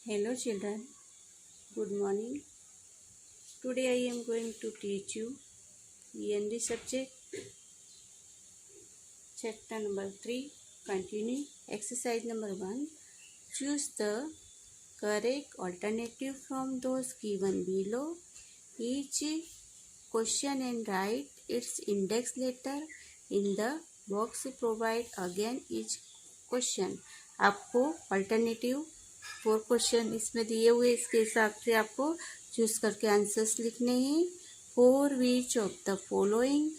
Hello children, good morning. Today I am going to teach you END subject, chapter number 3, continue, exercise number 1. Choose the correct alternative from those given below. Each question and write its index letter in the box. Provide again each question. आपको alternative 4 question इसमें दिए हुए, इसके हिसाब से आपको choose करके answers लिखने हैं. For which of the following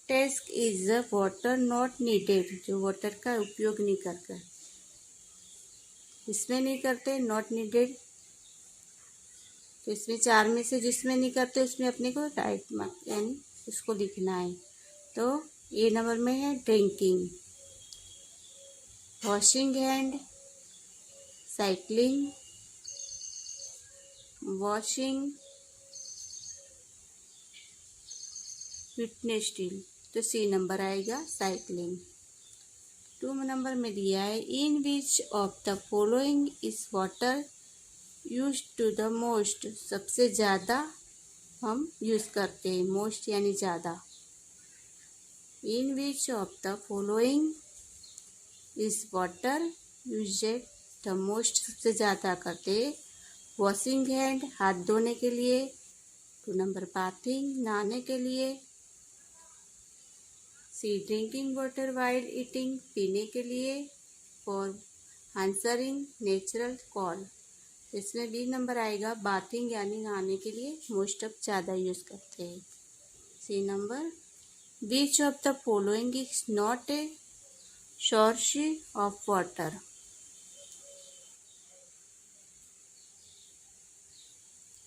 task is the water not needed. जो वाटर का उपयोग नहीं करते, इसमें नहीं करते, नॉट नीडेड. तो इसमें 4 में से जिसमें नहीं करते उसमें अपने को राइट मार्क यानी उसको लिखना है. तो ए नंबर में है drinking, washing hand, cycling, washing, fitness steel. तो सी नंबर आएगा साइकिलिंग. 2 नंबर में दिया है in which of the following is water use to the most. सबसे ज़्यादा हम यूज़ करते हैं, मोस्ट यानी ज़्यादा. In which of the following is water use the most. सबसे ज़्यादा करते हैं वॉशिंग हैंड, हाथ धोने के लिए. 2 नंबर बाथिंग, नहाने के लिए. सी ड्रिंकिंग वाटर वाइल ईटिंग, पीने के लिए. For answering natural call. इसमें बी नंबर आएगा बाथिंग यानी नहाने के लिए मोस्ट ऑफ ज़्यादा यूज़ करते हैं. C number which of the following is not a source of water.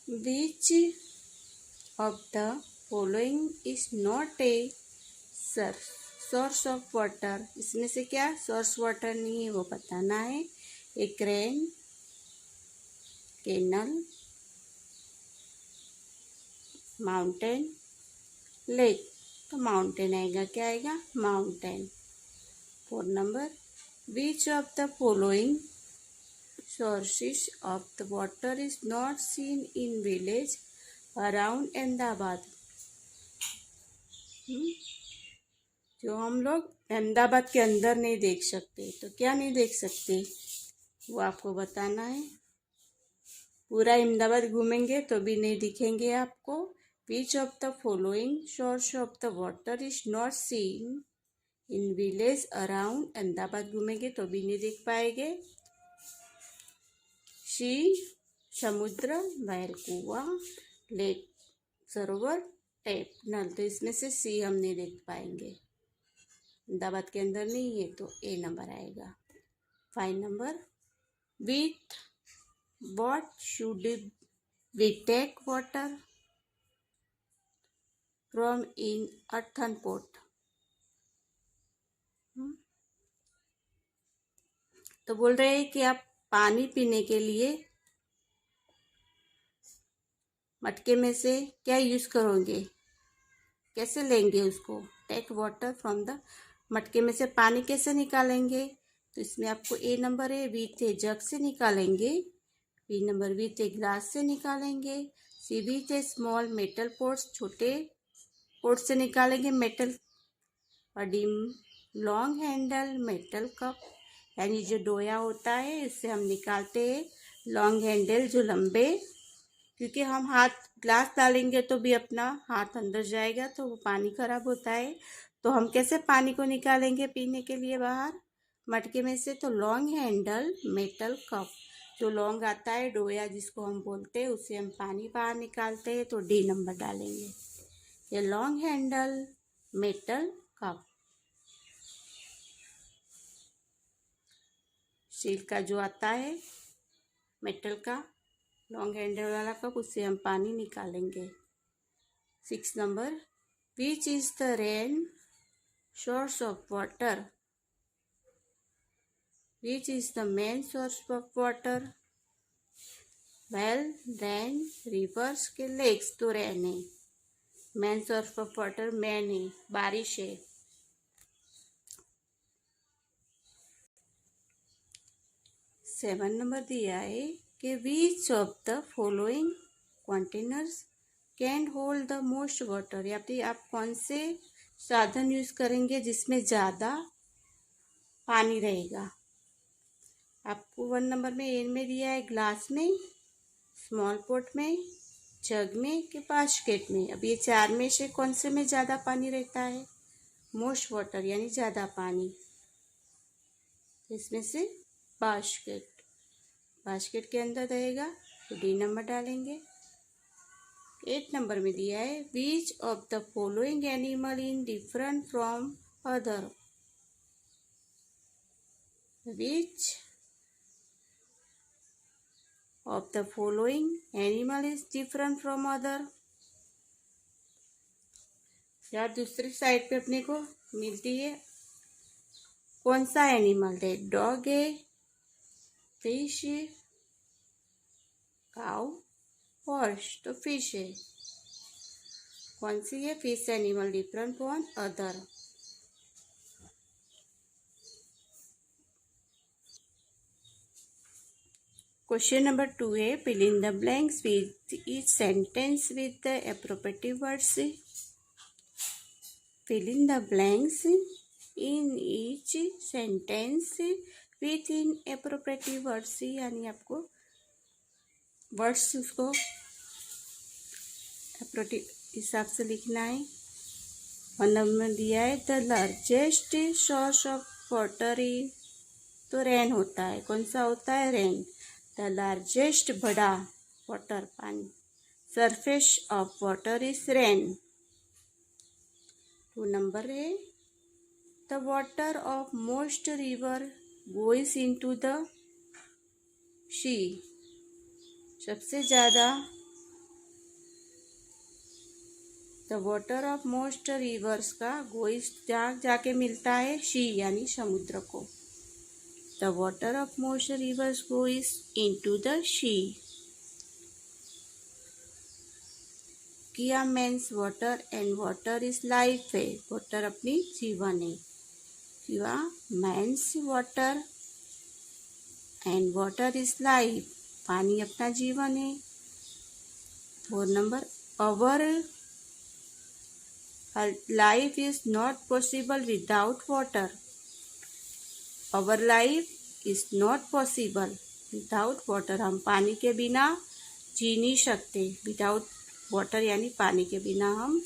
Which of the following is not a source of water. इसमें से क्या सोर्स वाटर नहीं है वो बताना है. एक रेन, कैनल, माउंटेन, लेक. तो माउंटेन आएगा, क्या आएगा mountain. 4 number which of the following sources of the water is not seen in village around Ahmedabad. जो हम लोग अहमदाबाद के अंदर नहीं देख सकते. तो क्या नहीं देख सकते वो आपको बताना है. पूरा अहमदाबाद घूमेंगे तो भी नहीं दिखेंगे आपको. विच of the following source of the water is not seen in village around. Ahmedabad घूमेंगे तो भी नहीं देख पाएंगे. सी समुद्र, बैल, कुआं, लेक, सरोवर, टैप, नल. तो इसमें से सी हम नहीं देख पाएंगे, अहमदाबाद के अंदर नहीं है. तो ए नंबर आएगा. 5 number with what should we take water from in earthen pot. तो बोल रहे हैं कि आप पानी पीने के लिए मटके में से क्या यूज करोगे, कैसे लेंगे उसको. टेक वाटर फ्रॉम द, मटके में से पानी कैसे निकालेंगे. तो इसमें आपको ए नंबर है विथ ए जग से निकालेंगे. B number with a glass से निकालेंगे. C with a small metal pots, छोटे पोट से निकालेंगे मेटल. और D long handle metal cup, यानी जो डोया होता है इससे हम निकालते हैं. लॉन्ग हैंडल जो लंबे, क्योंकि हम हाथ ग्लास डालेंगे तो भी अपना हाथ अंदर जाएगा तो वो पानी खराब होता है. तो हम कैसे पानी को निकालेंगे पीने के लिए बाहर मटके में से. तो लॉन्ग हैंडल मेटल कप, जो लॉन्ग आता है डोया जिसको हम बोलते हैं, उससे हम पानी बाहर निकालते हैं. तो डी नंबर डालेंगे. ये long handle metal cup. Steel का जो आता है मेटल का लॉन्ग हैंडल वाला कप, उससे हम पानी निकालेंगे. 6 number which is the rain source of water. Which is the main source of water. Well, rain, reverse के लेक्स. तो रेन है main source of water, main है, बारिश है. 7 नंबर दिया है कि विच of the following containers can hold the most water, या फिर आप कौन से साधन यूज करेंगे जिसमें ज़्यादा पानी रहेगा। आपको 1 नंबर में एन में दिया है ग्लास में, स्मॉल पॉट में, जग में कि बास्केट में। अब ये 4 में से कौन से में ज़्यादा पानी रहता है, मोस्ट वाटर यानी ज़्यादा पानी, इसमें से बास्केट, बास्केट के अंदर रहेगा तो डी नंबर डालेंगे। 8 नंबर में दिया है विच of the following animal in different from other, which of the following animal is different from other। यार दूसरी साइड पे अपने को मिलती है कौन सा एनिमल है, डॉग है, फिश, काउ, हॉर्स, तो फिश है। कौन सी है fish animal different from other. Question number 2 है fill in the blanks with each sentence with the appropriate words. Fill in the blanks in each sentence with in appropriate words, यानी आपको words उसको एप्रोप्रिएटिव हिसाब से लिखना है। 1 नंबर दिया है the largest source of water is, तो रेन होता है, कौन सा होता है, रेन। द लार्जेस्ट बड़ा वाटर पानी, surface of water is rain. 2 number है the water of most river goes into the sea, सबसे ज़्यादा the water of most rivers का गोइज जाके मिलता है सी यानी समुद्र को। The water of most rivers goes into the sea. किया means water and water is life है, water अपनी जीवन है। किया means water and water is life, पानी अपना जीवन है। 4 number our life is not possible without water। Our life is not possible without water, हम पानी के बिना जी नहीं सकते। विदाउट वाटर यानी पानी के बिना हम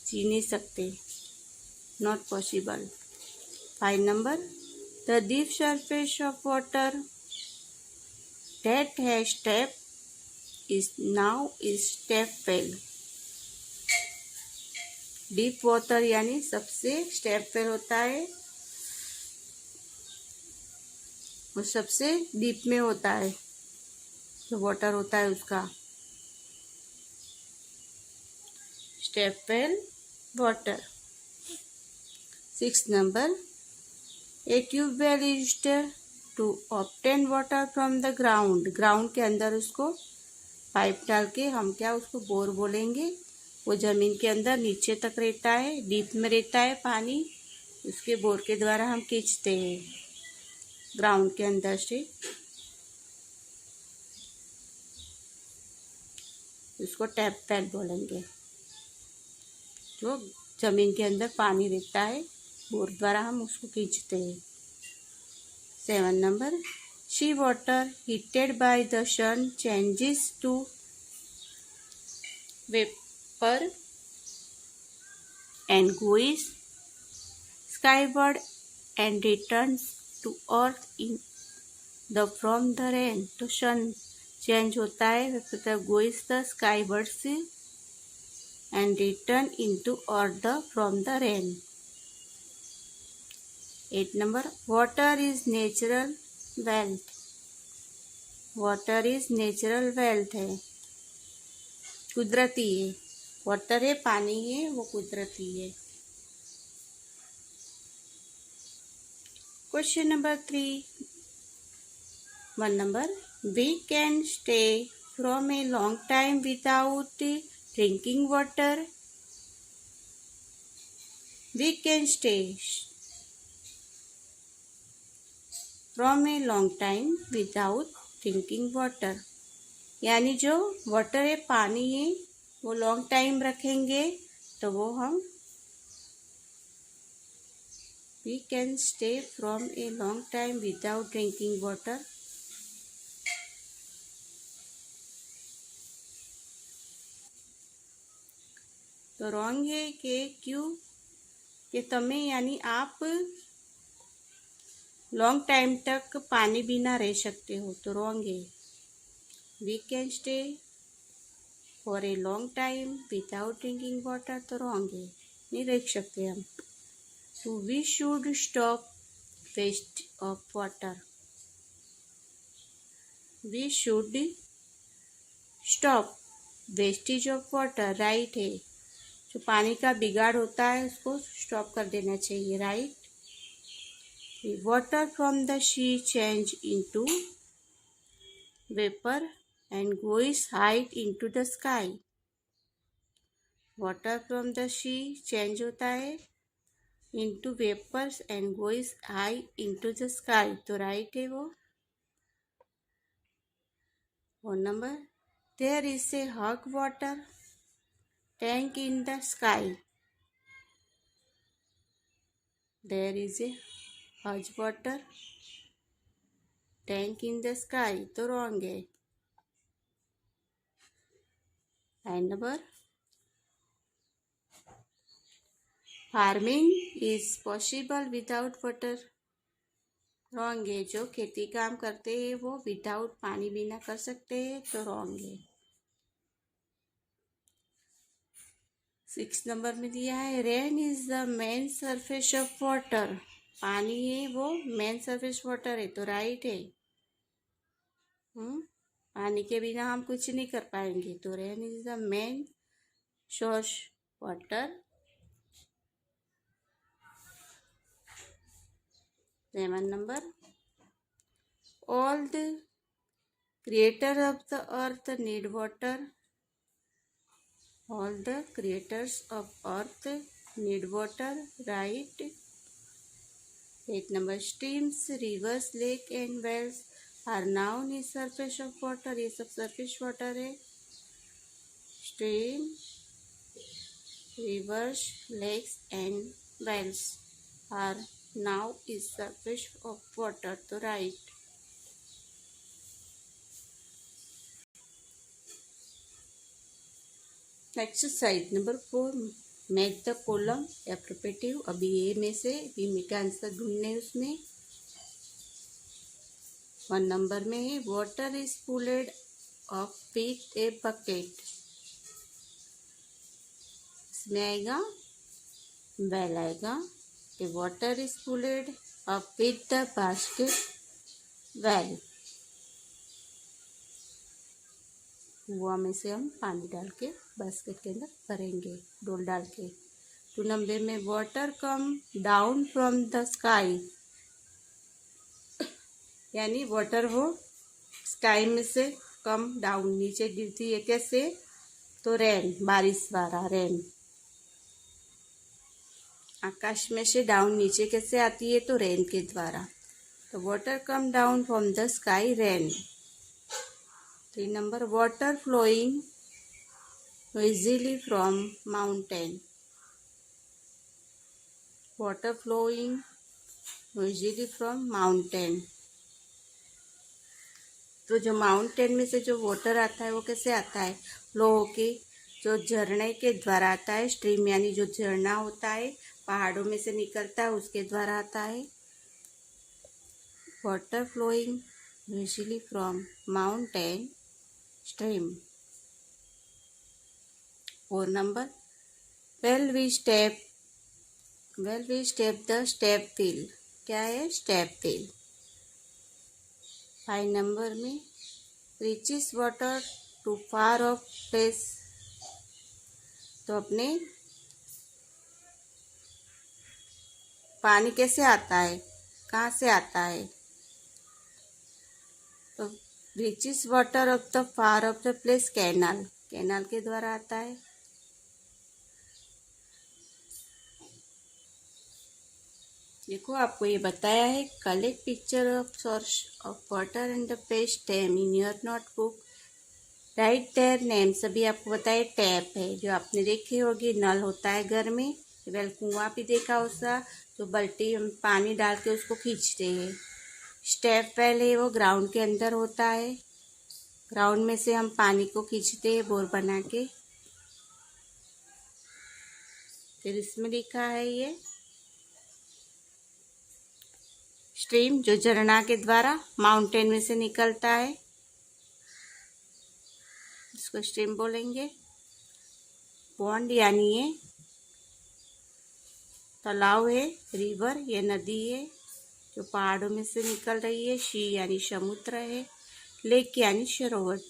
जी नहीं सकते, not possible. 5 number the deep surface of water that has step is now is step well. Deep water यानी सबसे स्टेप वेल होता है, वो सबसे डीप में होता है जो वाटर होता है उसका step well water. 6 number a tube well used to obtain water from the ground, ground के अंदर उसको पाइप डाल के हम क्या उसको बोर बोलेंगे। वो जमीन के अंदर नीचे तक रहता है, डीप में रहता है पानी, उसके बोर के द्वारा हम खींचते हैं ग्राउंड के अंदर से, उसको टैप वेल बोलेंगे। जो जमीन के अंदर पानी रहता है बोर द्वारा हम उसको खींचते हैं। 7 number sea water heated by the sun changes to vapour and goes skyward and returns to earth in the from the rain, तो सन चेंज होता है तो goes the skywards and return into earth the from the rain. 8 number water is natural wealth, water is natural wealth है, कुदरती है। Water है पानी है वो कुदरती है। Question number 3 1 number we can stay from a long time without drinking water, we can stay from A long time without drinking water, यानी जो वाटर है, पानी है, वो लॉन्ग टाइम रखेंगे तो वो हम we can stay from a long time without drinking water. तो रॉन्ग है कि क्यों कि તમે यानी आप लॉन्ग टाइम तक पानी बिना रह सकते हो, तो रॉन्ग है। We can stay for a long time without drinking water, तो रॉन्ग है, नहीं रह सकते हम। तो we should stop waste of water, we should stop wastage of water, right है। जो पानी का बिगाड़ होता है उसको स्टॉप कर देना चाहिए, right. Water from the sea change into vapour and goes height into the sky. Water from the sea change होता है into vapours and goes high into the sky, तो राइट है वो। और number, there is a hot water tank in the sky, there is a hot water tank in the sky, तो wrong है। and number, farming is possible without water, wrong है। जो खेती काम करते हैं वो विदाउट पानी बिना कर सकते हैं, तो wrong है। 6 नंबर में दिया है rain is the main surface of water, पानी है वो मेन सरफेस वाटर है, तो राइट है। पानी के बिना हम कुछ नहीं कर पाएंगे, तो rain is the main source water. 7 number, all the creator of the earth need water, all the creators of earth need water, right। 8 number, streams, rivers, lake and wells are noun is surface of water, ये सब surface water है। stream, rivers, lakes and wells are noun is surface of water, तो right। Exercise number 4, match the column appropriate. अभी A में से B में का answer ढूंढने उसमें। 1 नंबर में है water is pulled off with a bucket, इसमें आएगा वेल आएगा कि water is pulled off with the basket well, कुआं में से हम पानी डाल के बास्केट के अंदर भरेंगे, डोल डाल के। 2 नंबर में water come down from the sky, यानी वाटर वो स्काई में से कम डाउन नीचे गिरती है, कैसे, तो रेन, बारिश वाला रेन। आकाश में से डाउन नीचे कैसे आती है, तो रेन के द्वारा। तो water come down from the sky, rain. 3 number, water flowing noisily from mountain, water flowing noisily from mountain। तो जो माउंटेन में से जो वाटर आता है वो कैसे आता है, फ्लो होके जो झरने के द्वारा आता है। स्ट्रीम यानी जो झरना होता है पहाड़ों में से निकलता है उसके द्वारा आता है। Water flowing noisily from mountain stream। 4 number, well we step the step wheel, क्या है, स्टेप व्हील। 5 नंबर में reaches water to far of place, तो अपने पानी कैसे आता है, कहाँ से आता है, तो reaches water of the far of the place, canal, canal के द्वारा आता है। देखो आपको ये बताया है, collect picture of source of water and the paste them in your notebook, right their names. अभी आपको बताया टैप है, जो आपने देखी होगी, नल होता है घर में, वेल कुआं भी देखा उसका, तो बाल्टी हम पानी डाल के उसको खींचते हैं। स्टेप वेल है, वो ग्राउंड के अंदर होता है, ग्राउंड में से हम पानी को खींचते हैं बोर बना के। फिर इसमें लिखा है ये स्ट्रीम, जो झरना के द्वारा माउंटेन में से निकलता है, इसको स्ट्रीम बोलेंगे। पॉन्ड यानी ये तालाब है, रिवर ये नदी है जो पहाड़ों में से निकल रही है, सी यानी समुद्र है, लेक यानी सरोवर।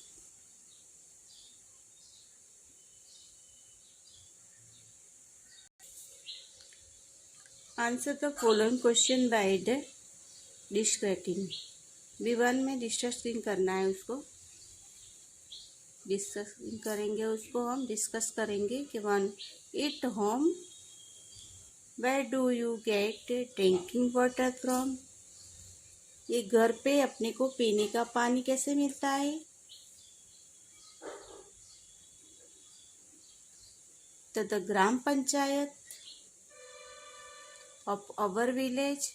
Answer the following question by the discussing. B1 में डिस्कसिंग करना है, उसको डिस्कसिंग करेंगे, उसको हम डिस्कस करेंगे कि one at home where do you get drinking water from. ये घर पे अपने को पीने का पानी कैसे मिलता है। तो the gram panchayat of our village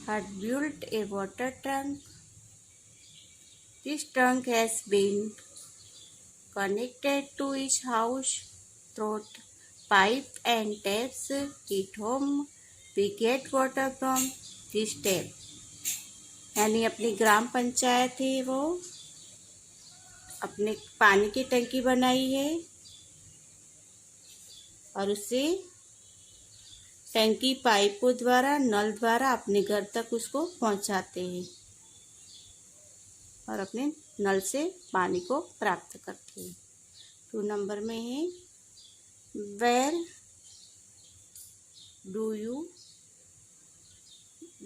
had built a water tank. This tank has been connected to each house through pipe and taps. At home we get water from this tap. यानी अपनी ग्राम पंचायत है, वो अपने पानी की टंकी बनाई है और उससे टंकी पाइपों द्वारा, नल द्वारा अपने घर तक उसको पहुंचाते हैं और अपने नल से पानी को प्राप्त करते हैं। 2 नंबर में है where do you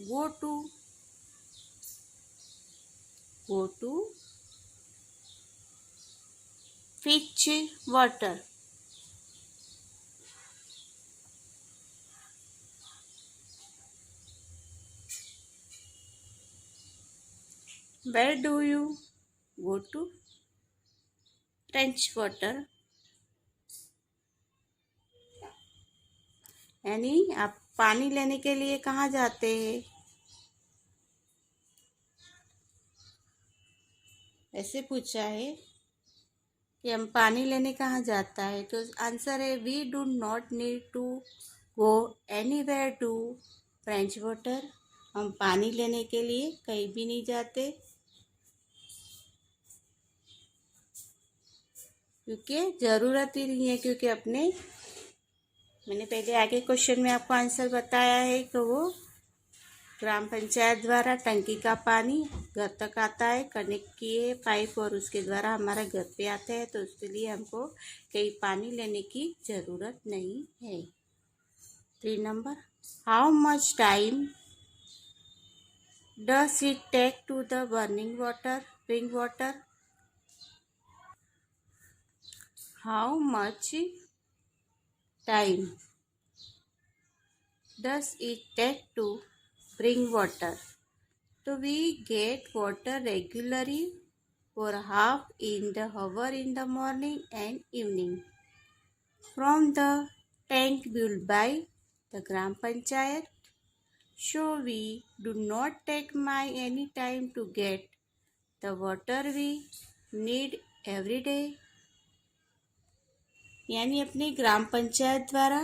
go to fetch water। Where do you go to fetch water? यानी आप पानी लेने के लिए कहाँ जाते हैं। ऐसे पूछा है कि हम पानी लेने कहाँ जाता है, तो आंसर है we do not need to go anywhere to fetch water. हम पानी लेने के लिए कहीं भी नहीं जाते, क्योंकि ज़रूरत ही नहीं है, क्योंकि मैंने पहले आगे क्वेश्चन में आपको आंसर बताया है कि वो ग्राम पंचायत द्वारा टंकी का पानी घर तक आता है, कनेक्ट किए पाइप और उसके द्वारा हमारा घर पे आता है, तो उसके लिए हमको कहीं पानी लेने की ज़रूरत नहीं है। 3 number, how much time does it take to the burning water drink water. How much time does it take to bring water? So we get water regularly for half in the hour in the morning and evening from the tank built by the Gram Panchayat. So we do not take any time to get the water we need every day। यानी अपनी ग्राम पंचायत द्वारा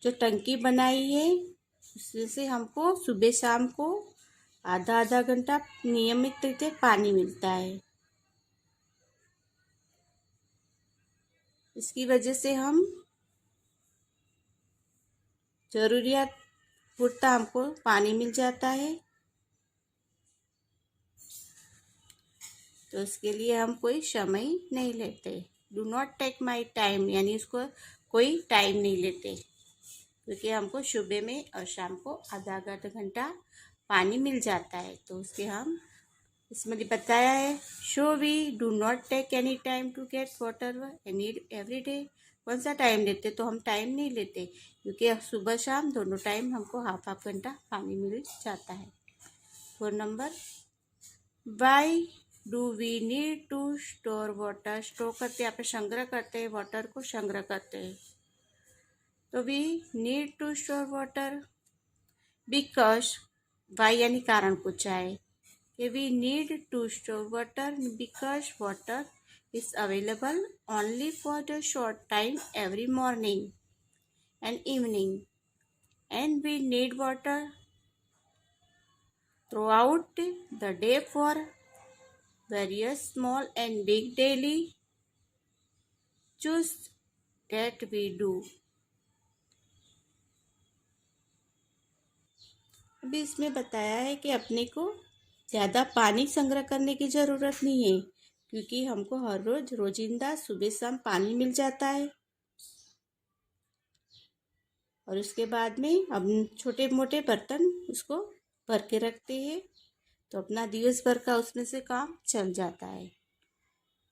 जो टंकी बनाई है, उससे हमको सुबह शाम को आधा आधा घंटा नियमित रूप से पानी मिलता है। इसकी वजह से हम जरूरियात पूर्ता हमको पानी मिल जाता है, तो उसके लिए हम कोई समय नहीं लेते। Do not take my time, यानी उसको कोई टाइम नहीं लेते, क्योंकि हमको सुबह में और शाम को आधा आधा घंटा पानी मिल जाता है, तो उसके हम इसमें बताया है। So we do not take any time to get water any every day कौन सा टाइम लेते, तो हम टाइम नहीं लेते क्योंकि सुबह शाम दोनों टाइम हमको हाफ हाफ घंटा पानी मिल जाता है। 4 number, why do we need to store water. Store करते हैं, यहाँ पे संग्रह करते हैं, वाटर को संग्रह करते हैं। तो we need to store water because, why यानी कारण पूछा है कि we need to store water because water is available only for the short time every morning and evening, and we need water throughout the day for various small and big daily chores that we do। अभी इसमें बताया है कि अपने को ज़्यादा पानी संग्रह करने की ज़रूरत नहीं है क्योंकि हमको हर रोज रोजिंदा सुबह शाम पानी मिल जाता है। और उसके बाद में हम छोटे मोटे बर्तन उसको भर के रखते हैं, तो अपना दिवस भर का उसमें से काम चल जाता है।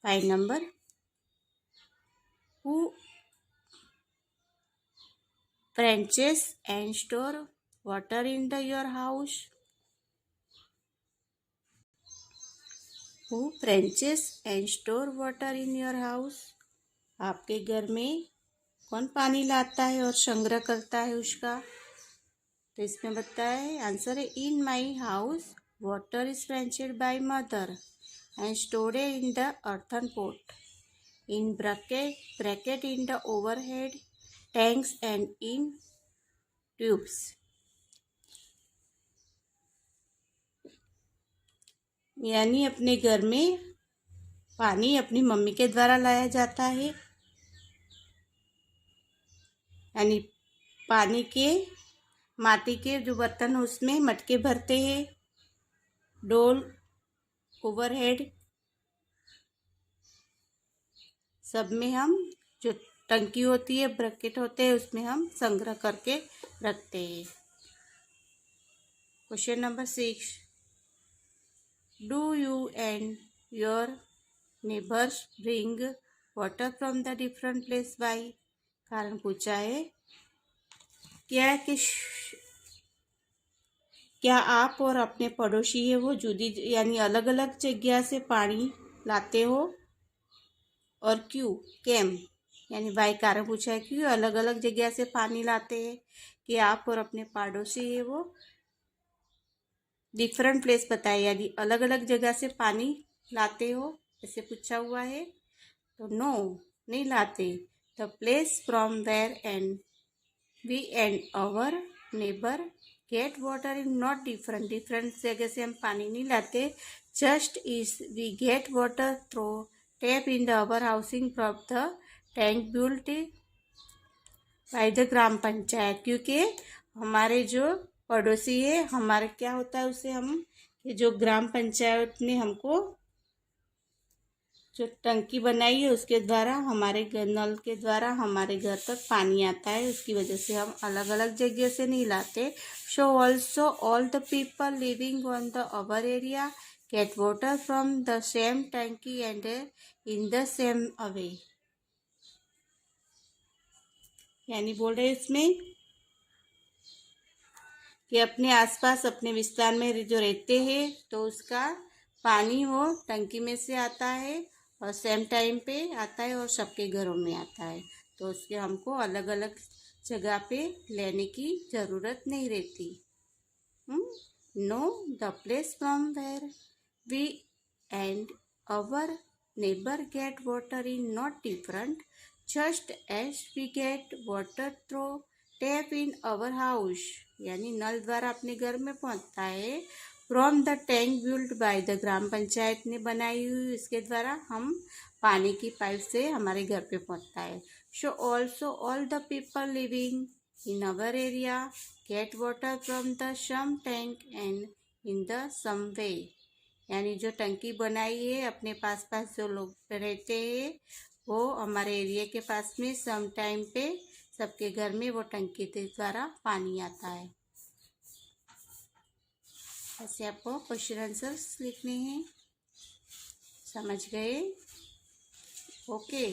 5 number, who fetches and store water in the your house. Who fetches and store water in your house. आपके घर में कौन पानी लाता है और संग्रह करता है उसका। तो इसमें बताया है, आंसर है in my house water is fetched by mother and stored in the earthen pot in bracket in the overhead tanks and in tubes। यानी अपने घर में पानी अपनी मम्मी के द्वारा लाया जाता है, यानी पानी के माटी के जो बर्तन उसमें मटके भरते हैं, डोल, ओवरहेड, सब में हम जो टंकी होती है, ब्रैकेट होते हैं, उसमें हम संग्रह करके रखते हैं। Question number 6, do you and your neighbours bring water from the different place by. कारण पूछा है क्या आप और अपने पड़ोसी है वो जुदी यानी अलग अलग जगह से पानी लाते हो, और क्यों, केम यानी बाय कारण पूछा है क्यों अलग अलग जगह से पानी लाते हैं। कि आप और अपने पड़ोसी है वो डिफरेंट प्लेस बताए यानी अलग अलग जगह से पानी लाते हो, ऐसे पूछा हुआ है। तो नो, नहीं लाते। The place from where and we and our neighbour get water is not different. Different जगह से हम पानी नहीं लाते, just is we get water through tap in the our housing from the tank built by the gram panchayat. क्योंकि हमारे जो पड़ोसी है, हमारे क्या होता है उसे हम कि जो ग्राम पंचायत ने हमको जो टंकी बनाई है उसके द्वारा हमारे नल के द्वारा हमारे घर तक पानी आता है, उसकी वजह से हम अलग अलग जगह से नहीं लाते। So also all the people living on the our area get water from the same tanki and in the same away. यानी बोल रहे इसमें कि अपने आसपास अपने विस्तार में जो रहते हैं तो उसका पानी वो टंकी में से आता है और सेम टाइम पे आता है और सबके घरों में आता है, तो उसके हमको अलग अलग जगह पे लेने की ज़रूरत नहीं रहती। No, the place from where we and our neighbour get water in not different, just as we get water through tap in our house. यानी नल द्वारा अपने घर में पहुंचता है, from the tank built by the gram panchayat ने बनाई हुई, इसके द्वारा हम पानी की पाइप से हमारे घर पे पहुंचता है। So also all the people living in our area get water from the same tank and in the same way. यानी जो टंकी बनाई है अपने पास जो लोग रहते हैं वो हमारे एरिया के पास में सम टाइम पे सबके घर में वो टंकी के द्वारा पानी आता है। ऐसे आपको क्वेश्चन आंसर्स लिखने हैं। समझ गए? ओके।